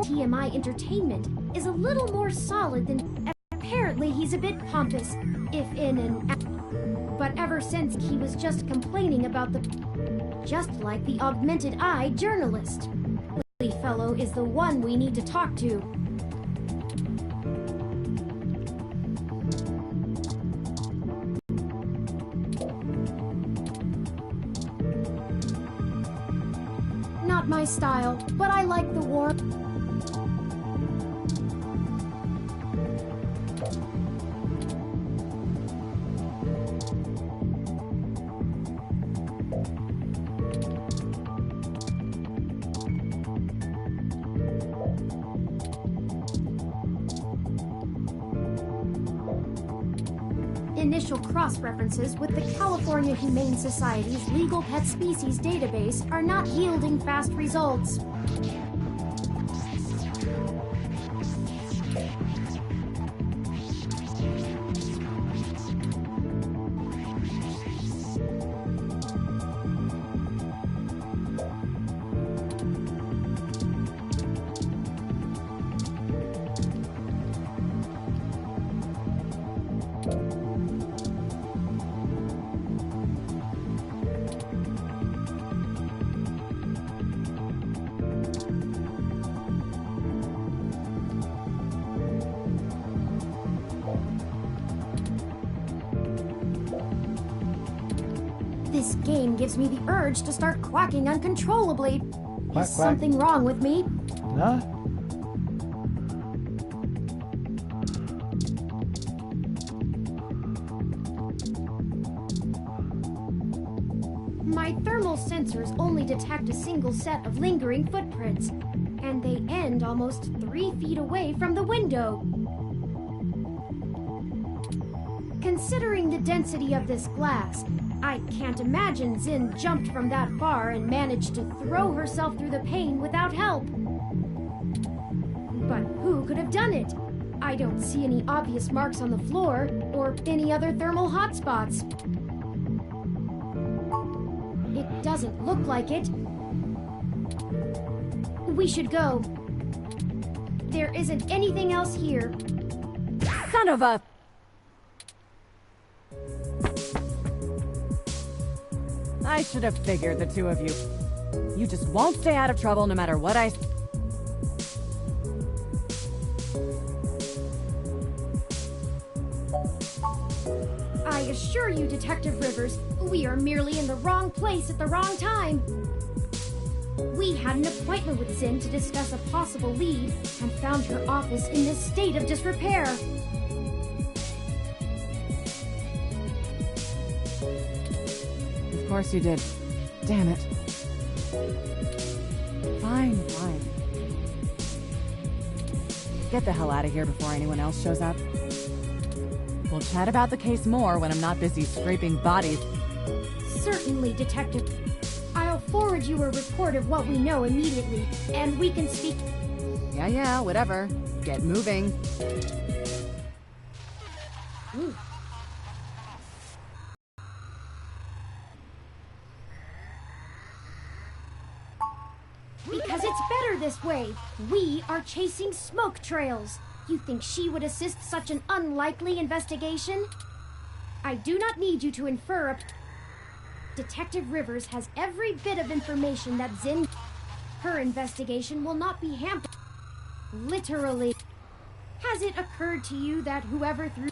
TMI entertainment is a little more solid than... Apparently he's a bit pompous, if in an... But ever since he was just complaining about the... Just like the augmented eye journalist. The fellow is the one we need to talk to. Not my style, but I like the warmth. Initial cross-references with the California Humane Society's legal pet species database are not yielding fast results. This game gives me the urge to start quacking uncontrollably. Quack, Is something wrong with me? No? My thermal sensors only detect a single set of lingering footprints, and they end almost 3 feet away from the window. Considering the density of this glass, I can't imagine Zin jumped from that far and managed to throw herself through the pane without help. But who could have done it? I don't see any obvious marks on the floor or any other thermal hotspots. It doesn't look like it. We should go. There isn't anything else here. Son of a... I should have figured, the two of you. You just won't stay out of trouble no matter what I... I assure you, Detective Rivers, we are merely in the wrong place at the wrong time. We had an appointment with Zin to discuss a possible lead and found her office in this state of disrepair. Of course you did. Damn it. Fine, fine. Get the hell out of here before anyone else shows up. We'll chat about the case more when I'm not busy scraping bodies. Certainly, Detective. I'll forward you a report of what we know immediately, and we can speak... Yeah, whatever. Get moving. Ooh. Because it's better this way. We are chasing smoke trails. You think she would assist such an unlikely investigation? I do not need you to infer a... Detective Rivers has every bit of information that Zin... Her investigation will not be hampered. Literally. Has it occurred to you that whoever threw...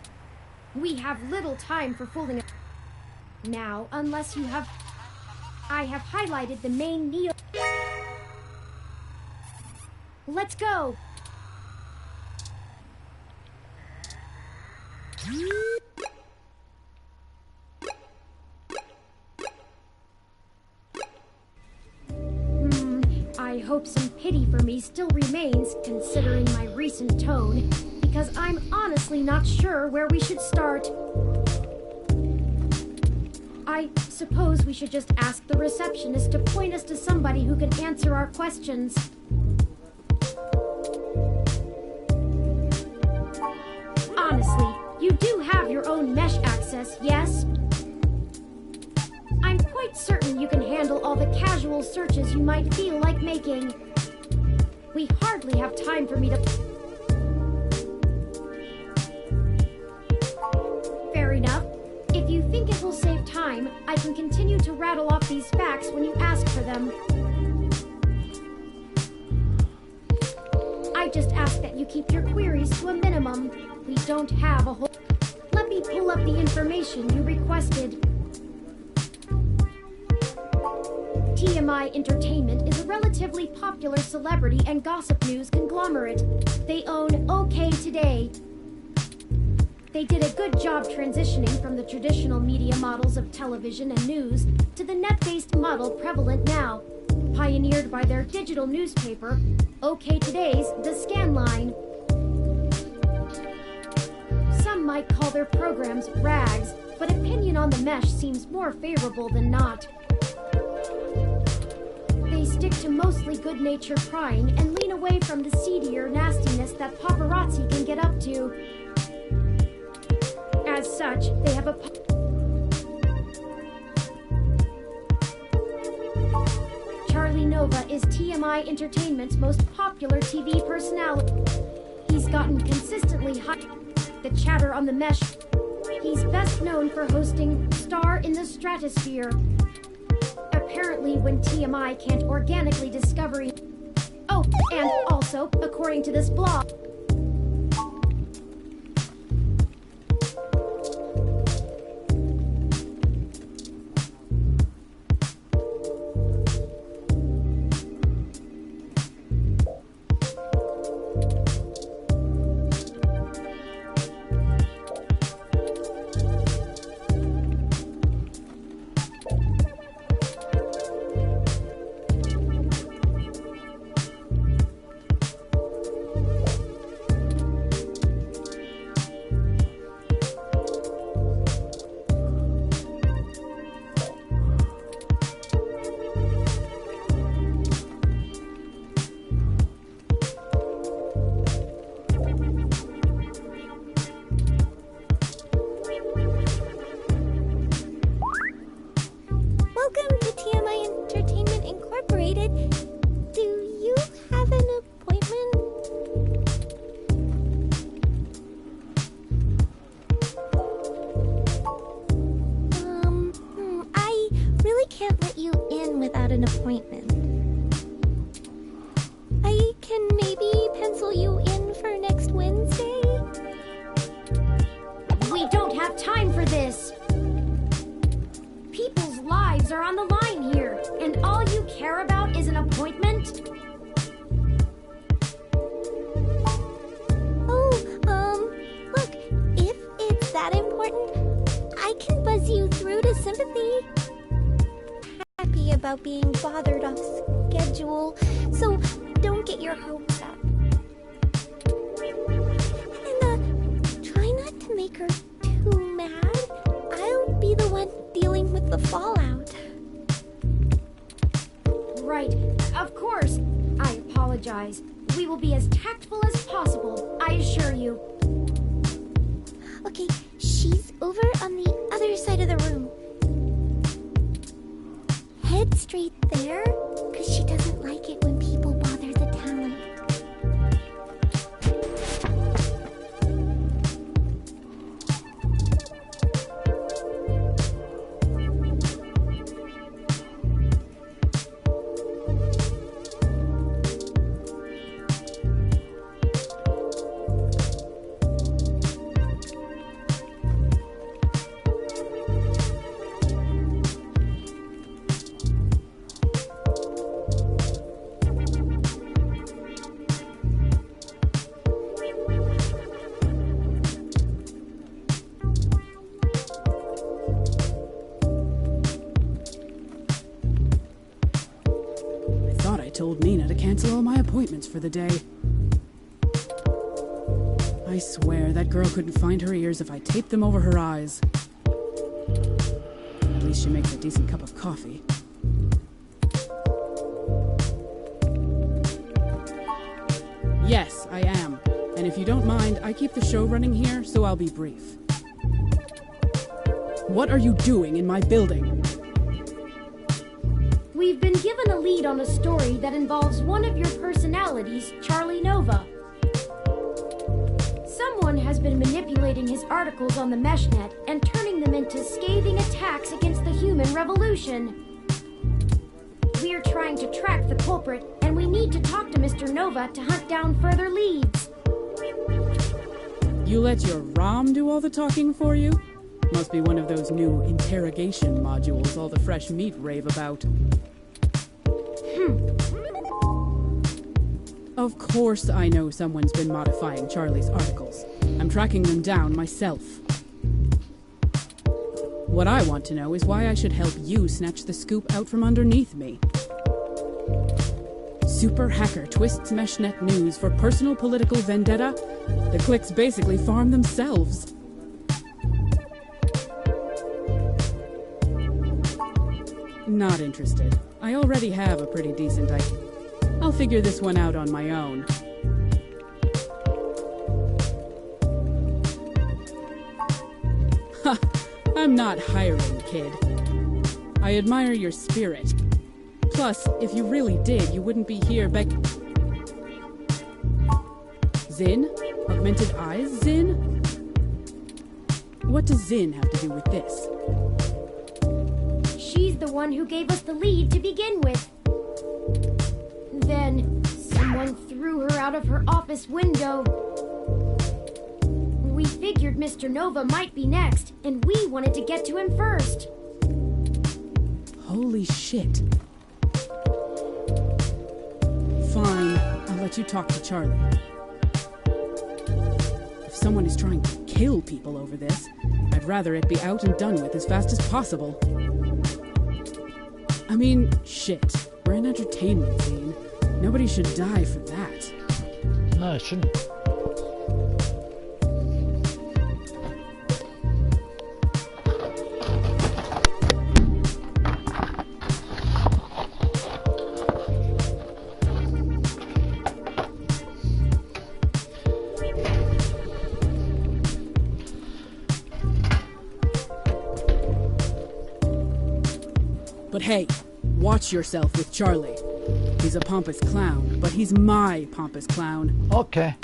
We have little time for fooling... Now, unless you have... I have highlighted the main neo... Let's go! I hope some pity for me still remains, considering my recent tone, because I'm honestly not sure where we should start. I suppose we should just ask the receptionist to point us to somebody who can answer our questions. Honestly, you do have your own mesh access, yes? I'm quite certain you can handle all the casual searches you might feel like making. We hardly have time for me to... Fair enough. If you think it will save time, I can continue to rattle off these facts when you ask for them. I just ask that you keep your queries to a minimum. We don't have a whole... Let me pull up the information you requested. TMI Entertainment is a relatively popular celebrity and gossip news conglomerate. They own OK Today. They did a good job transitioning from the traditional media models of television and news to the net-based model prevalent now, pioneered by their digital newspaper, OK Today's The Scanline. Some might call their programs rags, but opinion on the mesh seems more favorable than not. They stick to mostly good-natured prying and lean away from the seedier nastiness that paparazzi can get up to. As such, they have a... Charlie Nova is TMI Entertainment's most popular TV personality. He's gotten consistently hot. The chatter on the mesh. He's best known for hosting Star in the Stratosphere. Apparently, when TMI can't organically discover... Oh, and also, according to this blog... About being bothered off schedule, so don't get your hopes up. And try not to make her too mad. I'll be the one dealing with the fallout. Right, of course. I apologize. We will be as tactful as possible, I assure you. Okay, she's over on the other side of the room. Head straight there, because she doesn't like it when people bother the talent. Told Nina to cancel all my appointments for the day. I swear that girl couldn't find her ears if I taped them over her eyes. At least she makes a decent cup of coffee. Yes, I am. And if you don't mind, I keep the show running here, so I'll be brief. What are you doing in my building? We've been given a lead on a story that involves one of your personalities, Charlie Nova. Someone has been manipulating his articles on the meshnet and turning them into scathing attacks against the human revolution. We're trying to track the culprit, and we need to talk to Mr. Nova to hunt down further leads. You let your ROM do all the talking for you? Must be one of those new interrogation modules all the fresh meat rave about. Of course I know someone's been modifying Charlie's articles. I'm tracking them down myself. What I want to know is why I should help you snatch the scoop out from underneath me. Super hacker twists meshnet news for personal political vendetta? The clicks basically farm themselves. Not interested. I already have a pretty decent idea. I'll figure this one out on my own. Ha! I'm not hiring, kid. I admire your spirit. Plus, if you really did, you wouldn't be here Zin? Augmented eyes, Zin? What does Zin have to do with this? She's the one who gave us the lead to begin with. Then, someone threw her out of her office window. We figured Mr. Nova might be next, and we wanted to get to him first. Holy shit. Fine, I'll let you talk to Charlie. If someone is trying to kill people over this, I'd rather it be out and done with as fast as possible. I mean, shit. We're an entertainment scene. Nobody should die for that. No, it shouldn't. But hey, watch yourself with Charlie. He's a pompous clown, but he's my pompous clown. Okay.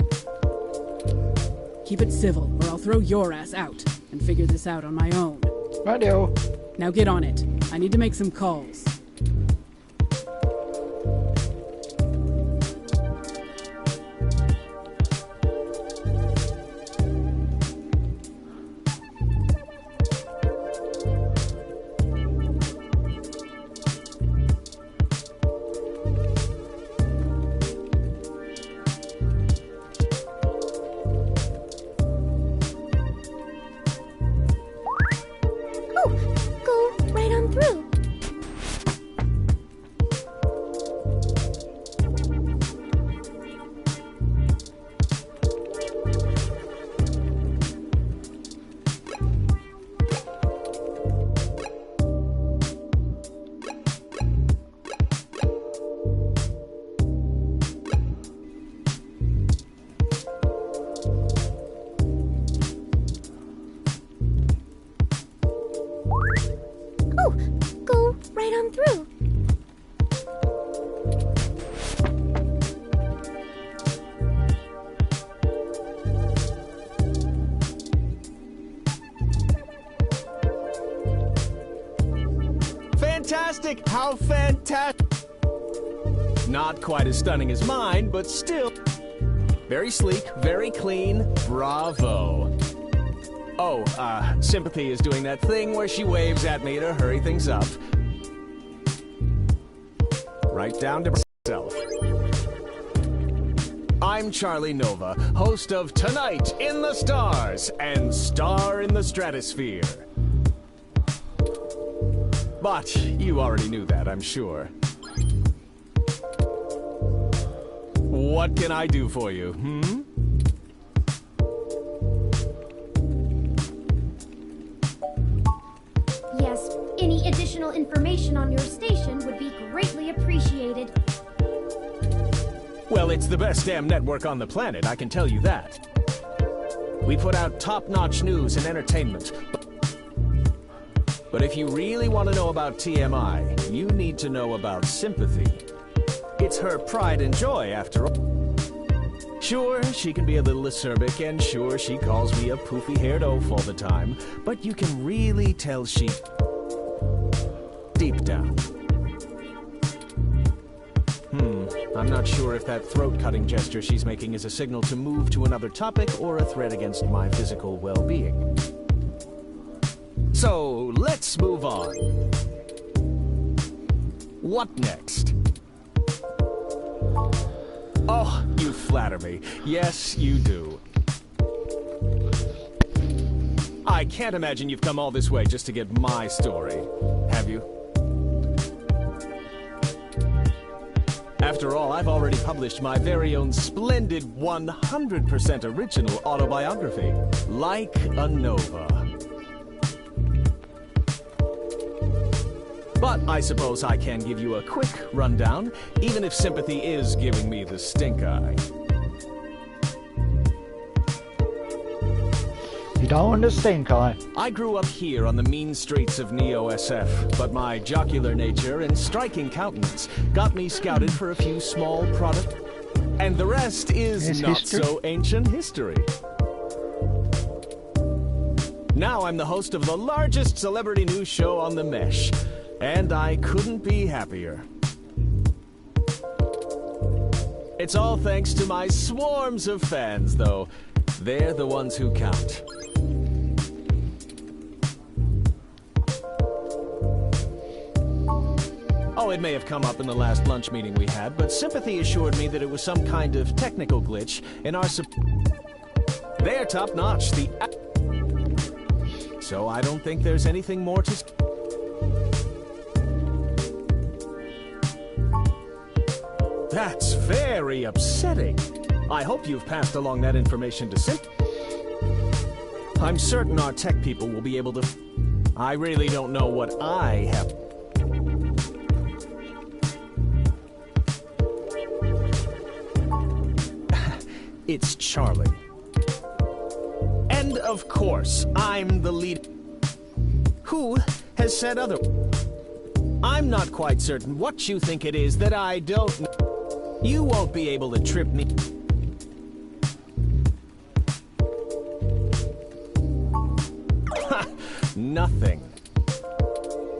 Keep it civil, or I'll throw your ass out and figure this out on my own. Radio. Now get on it. I need to make some calls. Fantastic! How fantastic! Not quite as stunning as mine, but still very sleek, very clean. Bravo! Oh, Sympathy is doing that thing where she waves at me to hurry things up. Right down to myself. I'm Charlie Nova, host of Tonight in the Stars and Star in the Stratosphere. But you already knew that, I'm sure. What can I do for you, Yes, any additional information on your station would be greatly appreciated. Well, it's the best damn network on the planet, I can tell you that. We put out top-notch news and entertainment. But if you really want to know about TMI, you need to know about sympathy. It's her pride and joy, after all. Sure, she can be a little acerbic, and sure, she calls me a poofy-haired oaf all the time, but you can really tell she... deep down. I'm not sure if that throat-cutting gesture she's making is a signal to move to another topic or a threat against my physical well-being. So, let's move on. What next? Oh, you flatter me. Yes, you do. I can't imagine you've come all this way just to get my story, have you? After all, I've already published my very own splendid 100% original autobiography, Like a Nova. But I suppose I can give you a quick rundown, even if sympathy is giving me the stink eye. You don't want to stink eye. I grew up here on the mean streets of Neo-SF, but my jocular nature and striking countenance got me scouted for a few small product, and the rest is not so ancient history. Now I'm the host of the largest celebrity news show on the mesh, and I couldn't be happier. It's all thanks to my swarms of fans, though. They're the ones who count. Oh, it may have come up in the last lunch meeting we had, but Sympathy assured me that it was some kind of technical glitch in our They're top-notch, so I don't think there's anything more to... That's very upsetting. I hope you've passed along that information to Sympathy. I'm certain our tech people will be able to... I really don't know what I have... It's Charlie. And of course, I'm the lead. Who has said other? I'm not quite certain what you think it is that I don't know. You won't be able to trip me. Nothing.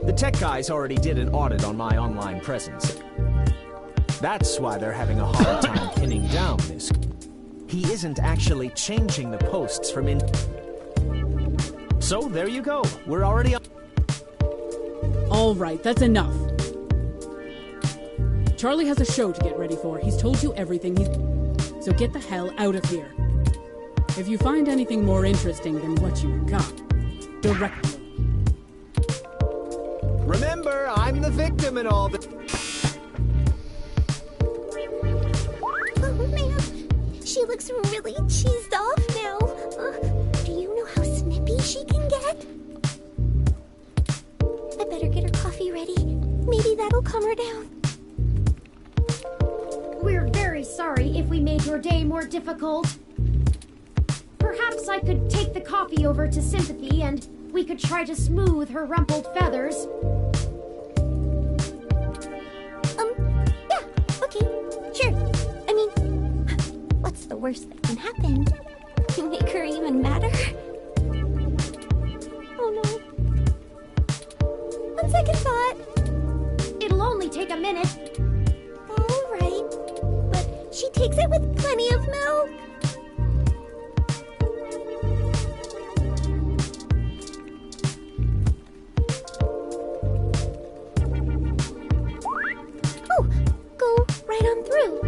The tech guys already did an audit on my online presence. That's why they're having a hard time pinning down this. He isn't actually changing the posts from in... So, there you go. We're already up. All right, that's enough. Charlie has a show to get ready for. He's told you everything he's... So get the hell out of here. If you find anything more interesting than what you got, direct me. Remember, I'm the victim in all the... Oh, man. She looks really cheesed off now. Do you know how snippy she can get? I better get her coffee ready. Maybe that'll calm her down. We're very sorry if we made your day more difficult. Perhaps I could take the coffee over to Sympathy and we could try to smooth her rumpled feathers. Yeah, okay, sure. I mean, what's the worst that can happen? You make her even madder? Oh no. On second thought. It'll only take a minute. All right, but she takes it with plenty of milk. Oh, go right on through.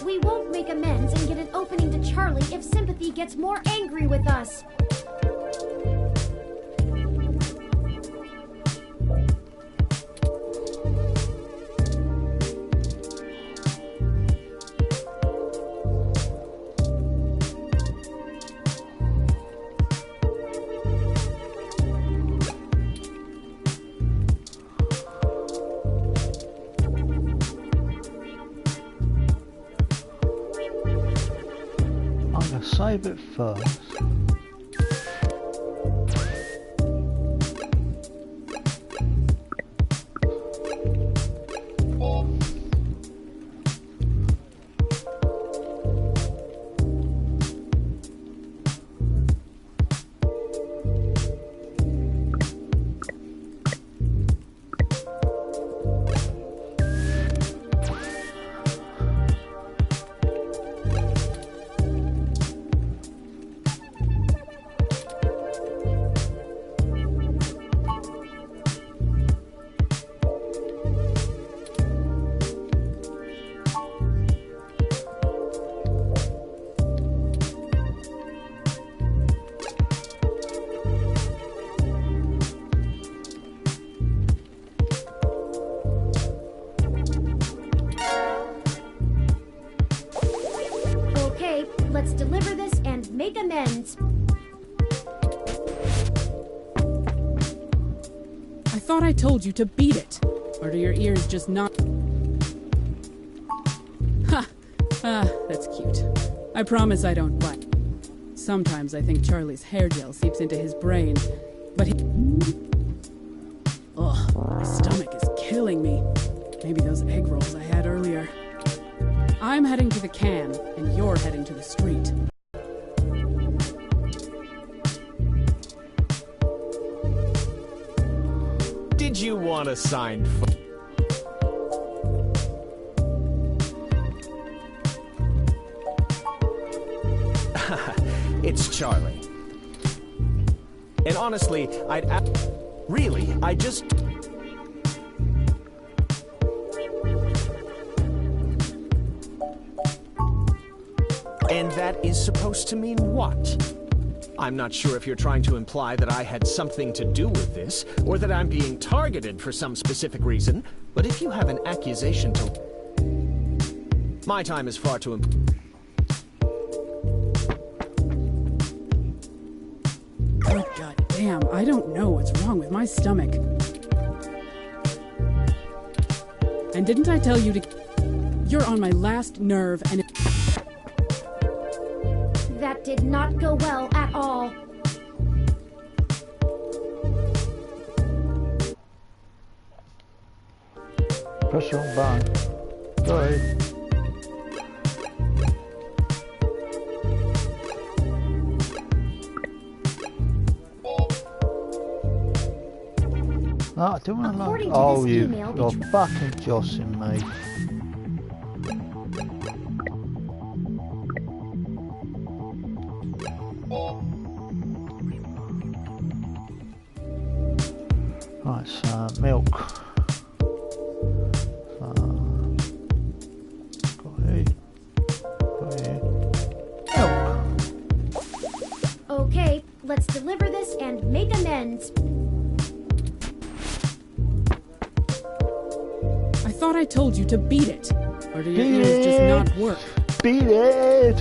We won't make amends and get an opening to Charlie if Sympathy gets more angry with us. save it first. Let's deliver this and make amends. I thought I told you to beat it. Or do your ears just not... Ha! Ah, that's cute. I promise I don't bite. Sometimes I think Charlie's hair gel seeps into his brain, but he... Ugh, my stomach is killing me. Maybe those egg rolls I had earlier. I'm heading to the can, and you're heading to the street. Did you want a signed It's Charlie. And honestly, really, I just... And that is supposed to mean what? I'm not sure if you're trying to imply that I had something to do with this, or that I'm being targeted for some specific reason, but if you have an accusation to... My time is far too important. Oh, god damn, I don't know what's wrong with my stomach. And didn't I tell you to... You're on my last nerve, and it... That did not go well at all. Press the wrong button. Sorry. No, I don't want to According know. to Oh, this you're email, fucking jossing me. Right, so milk. Milk. Okay, let's deliver this and make amends. I thought I told you to beat it. Or do your ears just not work? Beat it!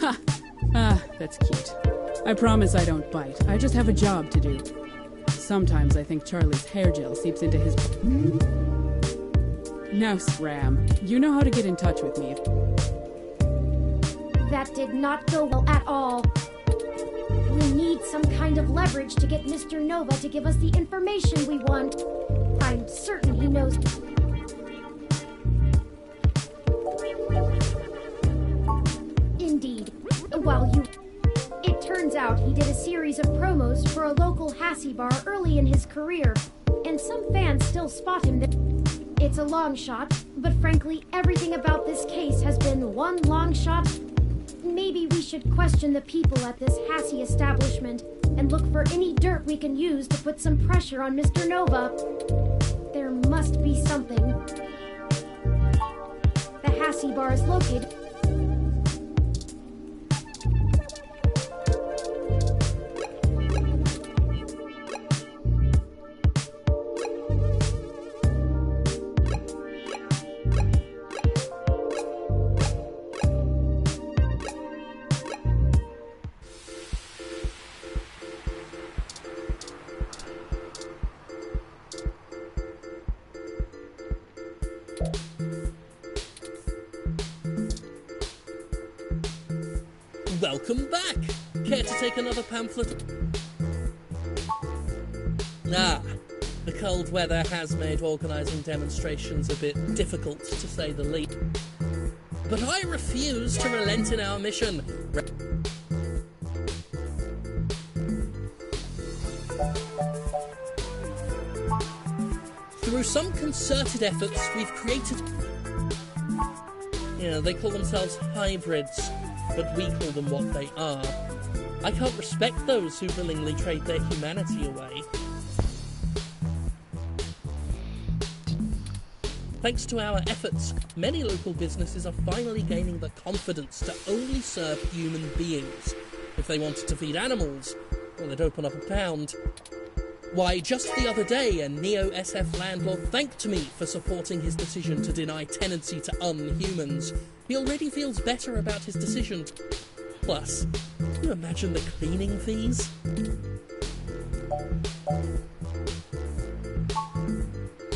Ha! Ah, that's cute. I promise I don't bite. I just have a job to do. Sometimes I think Charlie's hair gel seeps into his... Now, Scram, you know how to get in touch with me. That did not go well at all. We need some kind of leverage to get Mr. Nova to give us the information we want. I'm certain he knows... Indeed. While you... It turns out he did a series of promos for a local Hassie bar early in his career, and some fans still spot him there. It's a long shot, but frankly, everything about this case has been one long shot. Maybe we should question the people at this Hassie establishment and look for any dirt we can use to put some pressure on Mr. Nova. There must be something. The Hassie bar is located... Welcome back! Care to take another pamphlet? Ah, the cold weather has made organising demonstrations a bit difficult, to say the least. But I refuse to relent in our mission. Through some concerted efforts, we've created... they call themselves hybrids, but we call them what they are. I can't respect those who willingly trade their humanity away. Thanks to our efforts, many local businesses are finally gaining the confidence to only serve human beings. If they wanted to feed animals, well, they'd open up a pound. Why, just the other day, a neo-SF landlord thanked me for supporting his decision to deny tenancy to unhumans. He already feels better about his decision. Plus, can you imagine the cleaning fees?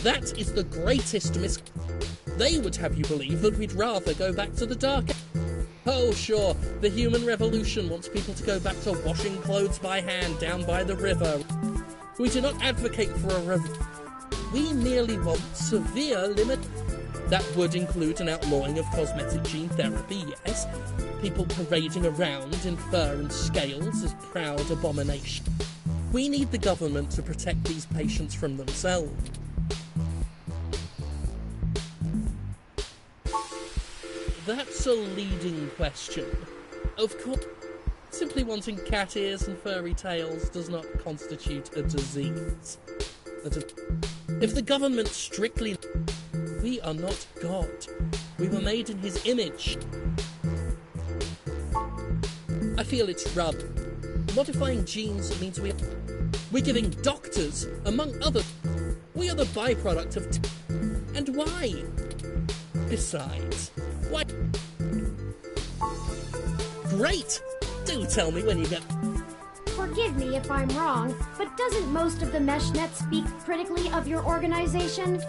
That is the greatest They would have you believe that we'd rather go back to the dark. Oh, sure, the human revolution wants people to go back to washing clothes by hand down by the river. We do not advocate for a We merely want severe limit. That would include an outlawing of cosmetic gene therapy, yes. People parading around in fur and scales as proud abominations. We need the government to protect these patients from themselves. That's a leading question. Of course, simply wanting cat ears and furry tails does not constitute a disease. If the government strictly... We are not God. We were made in his image. I feel it's rather... Modifying genes means we're giving doctors, among others... We are the byproduct of... And why? Besides... Why? Great! Do tell me when you get... Forgive me if I'm wrong, but doesn't most of the meshnet speak critically of your organization?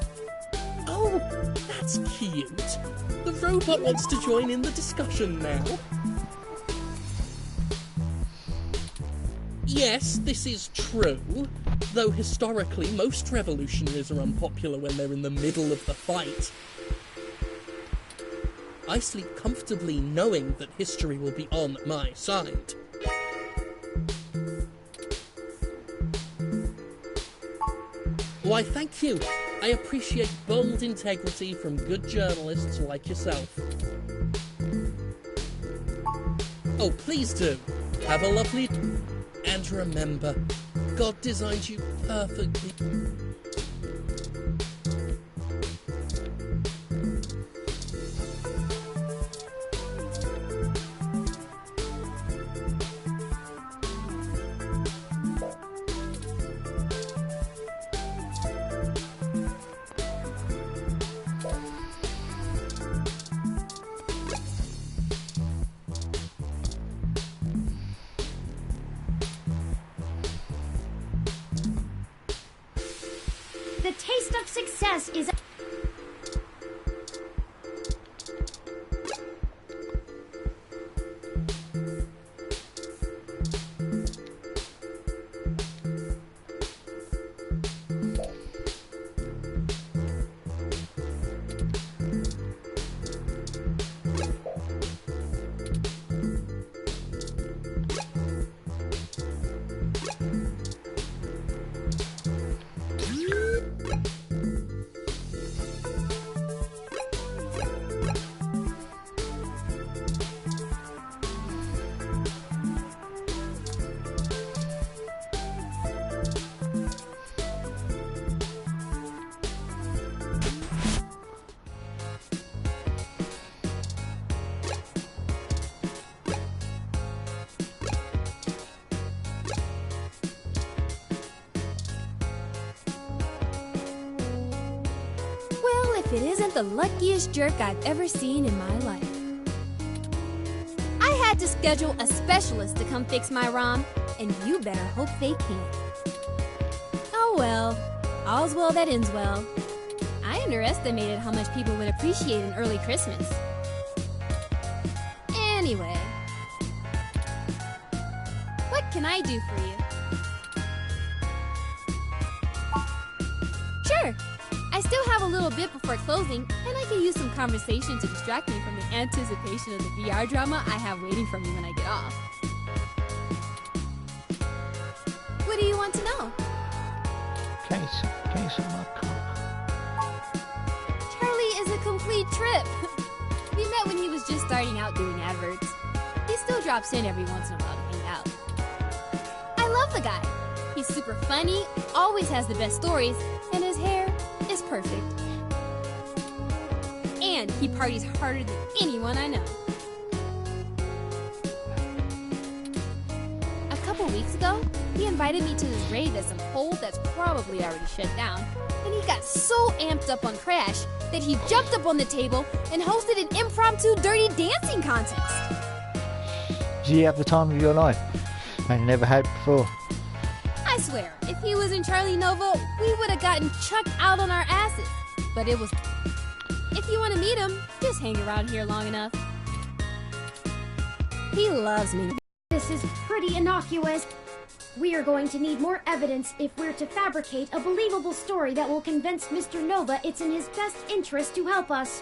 Oh, that's cute. The robot wants to join in the discussion now. Yes, this is true, though historically most revolutionaries are unpopular when they're in the middle of the fight. I sleep comfortably knowing that history will be on my side. Why, thank you. I appreciate bold integrity from good journalists like yourself. Oh, please do. Have a lovely... And remember, God designed you perfectly. The taste of success is... It isn't the luckiest jerk I've ever seen in my life. I had to schedule a specialist to come fix my ROM, and you better hope they can. Oh well, all's well that ends well. I underestimated how much people would appreciate an early Christmas. Anyway, can I do for you? Sure. I still have a little bit before closing, and I can use some conversation to distract me from the anticipation of the VR drama I have waiting for me when I get off. What do you want to know? Case of my cock. Charlie is a complete trip. We met when he was just starting out doing adverts. He still drops in every once in a while to hang out. I love the guy. He's super funny, always has the best stories, and his hair is perfect. And he parties harder than anyone I know. A couple weeks ago, he invited me to this rave at some hole that's probably already shut down, and he got so amped up on Crash that he jumped up on the table and hosted an impromptu dirty dancing contest. Did you have the time of your life? I never had before. I swear, if he was in Charlie Nova, we would have gotten chucked out on our asses. But it was... If you want to meet him, just hang around here long enough. He loves me. This is pretty innocuous. We are going to need more evidence if we're to fabricate a believable story that will convince Mr. Nova it's in his best interest to help us.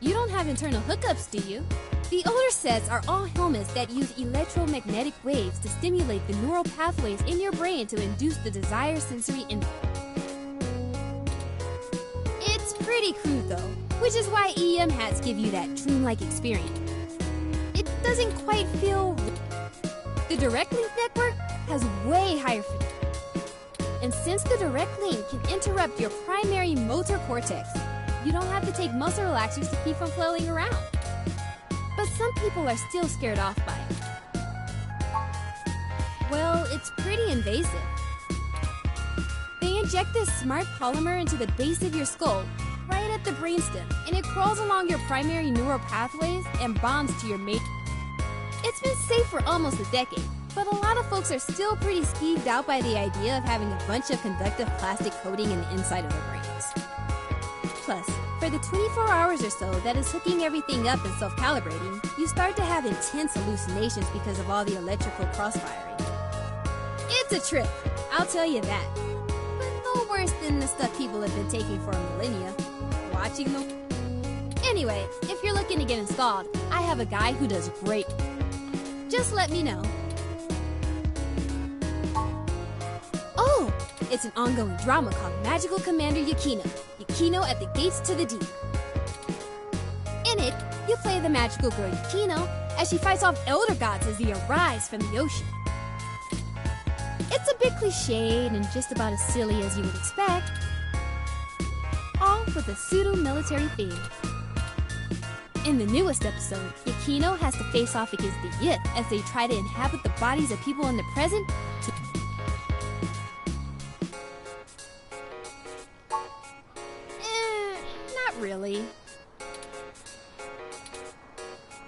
You don't have internal hookups, do you? The older sets are all helmets that use electromagnetic waves to stimulate the neural pathways in your brain to induce the desired sensory input. It's pretty crude though, which is why EM hats give you that dreamlike experience. It doesn't quite feel... The direct link network has way higher frequency. And since the direct link can interrupt your primary motor cortex, you don't have to take muscle relaxers to keep from flailing around. But some people are still scared off by it. Well, it's pretty invasive. They inject this smart polymer into the base of your skull, right at the brainstem, and it crawls along your primary neural pathways and bonds to your mate. It's been safe for almost a decade, but a lot of folks are still pretty skeeved out by the idea of having a bunch of conductive plastic coating in the inside of their brains. Plus, for the 24 hours or so that is hooking everything up and self-calibrating, you start to have intense hallucinations because of all the electrical crossfiring. It's a trip, I'll tell you that. But no worse than the stuff people have been taking for millennia. Watching them. Anyway, if you're looking to get installed, I have a guy who does great. Just let me know. Oh, it's an ongoing drama called Magical Commander Yukino. Yukino at the Gates to the Deep. In it, you play the magical girl Yukino as she fights off elder gods as they arise from the ocean. It's a bit cliched and just about as silly as you would expect. All with a pseudo-military theme. In the newest episode, Yukino has to face off against the Yith as they try to inhabit the bodies of people in the present to... Not really.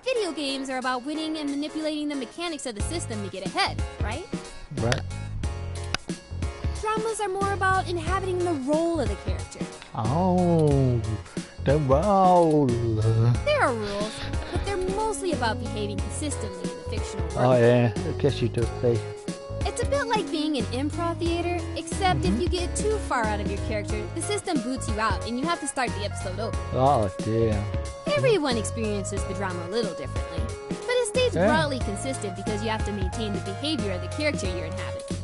Video games are about winning and manipulating the mechanics of the system to get ahead, right? Right. Dramas are more about inhabiting the role of the character. Oh, the role. There are rules, but they're mostly about behaving consistently in the fictional world. Oh yeah, I guess you do be. It's a bit like being in improv theater, except if you get too far out of your character, the system boots you out and you have to start the episode over. Oh dear. Everyone experiences the drama a little differently, but it stays broadly consistent because you have to maintain the behavior of the character you're inhabiting.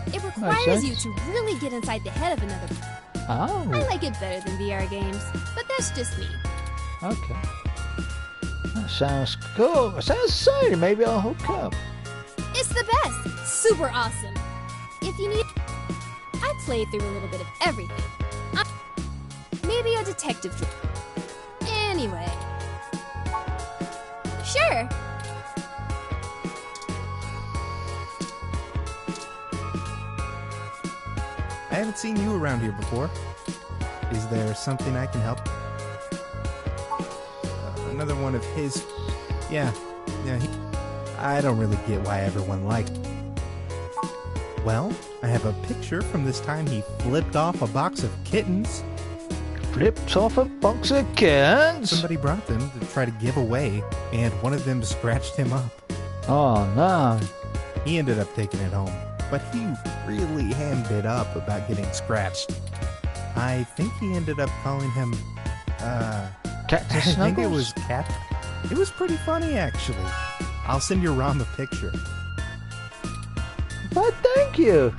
It requires you to really get inside the head of another person. Oh. I like it better than VR games, but that's just me. Okay. That sounds cool. That sounds exciting. Maybe I'll hook up. It's the best. Super awesome. If you need... I play through a little bit of everything. Maybe a detective drama. Anyway. Sure. I haven't seen you around here before. Is there something I can help? Another one of his... Yeah, I don't really get why everyone likes... Well, I have a picture from this time he flipped off a box of kittens. flips off a box of cans. Somebody brought them to try to give away, and one of them scratched him up. Oh, no. He ended up taking it home, but he really hammed it up about getting scratched. I think he ended up calling him, Cactus I think it Snuggles? was Cat. It was pretty funny, actually. I'll send your Rom a picture. But thank you.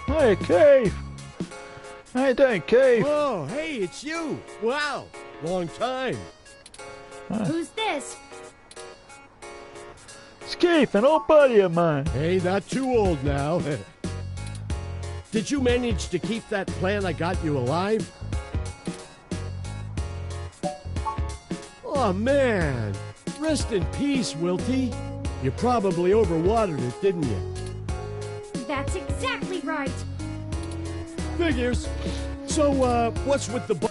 Hey, Keith. How you doing, Keith? Oh, hey, it's you. Wow, long time. Who's this? It's Keith, an old buddy of mine. Hey, not too old now. Did you manage to keep that plant I got you alive? Oh, man. Rest in peace, Wilty. You probably overwatered it, didn't you? That's exactly right. Figures. So, what's with the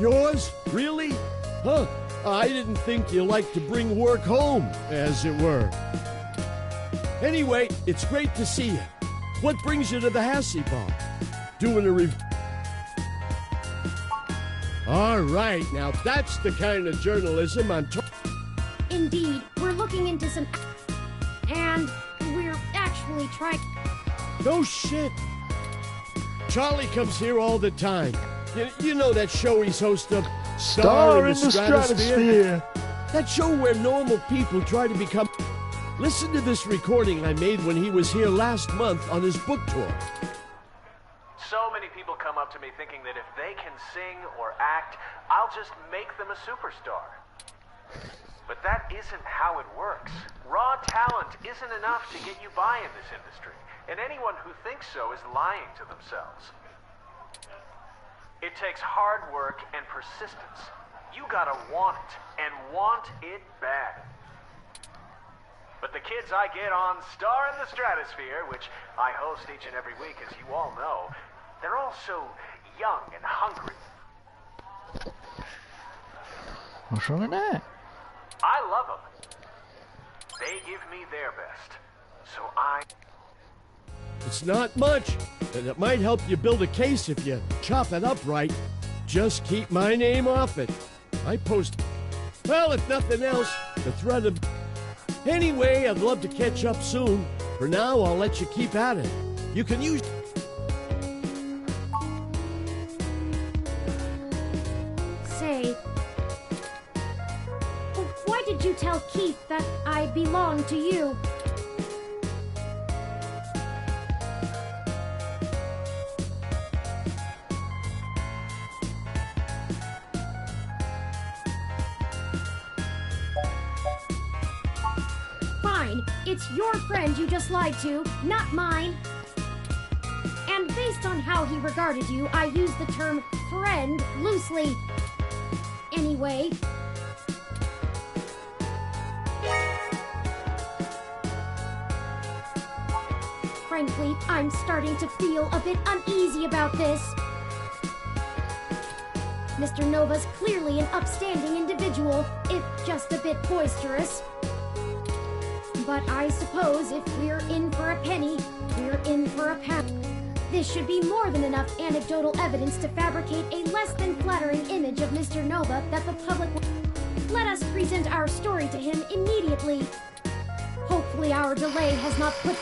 Yours? Really? Huh. I didn't think you liked to bring work home, as it were. Anyway, it's great to see you. What brings you to the Hassie Bar? Doing a review. All right, now that's the kind of journalism I'm talking. Indeed, we're looking into some... And we're actually trying... No shit. Charlie comes here all the time. You know that show he's host of? Star in the Stratosphere. That show where normal people try to become... Listen to this recording I made when he was here last month on his book tour. So many people come up to me thinking that if they can sing or act, I'll just make them a superstar. But that isn't how it works. Raw talent isn't enough to get you by in this industry, and anyone who thinks so is lying to themselves. It takes hard work and persistence. You gotta want it, and want it bad. But the kids I get on Star in the Stratosphere, which I host each and every week, as you all know, they're all so young and hungry. What's wrong with that? I love them. They give me their best. So It's not much, and it might help you build a case if you chop it up right. Just keep my name off it. I post... Well, if nothing else, the threat of... Anyway, I'd love to catch up soon. For now, I'll let you keep at it. You can use... Say... Why did you tell Keith that I belong to you? Fine, it's your friend you just lied to, not mine. And based on how he regarded you, I use the term friend loosely. Anyway... Frankly, I'm starting to feel a bit uneasy about this. Mr. Nova's clearly an upstanding individual, if just a bit boisterous. But I suppose if we're in for a penny, we're in for a pound. This should be more than enough anecdotal evidence to fabricate a less than flattering image of Mr. Nova that the public will... Let us present our story to him immediately. Hopefully our delay has not put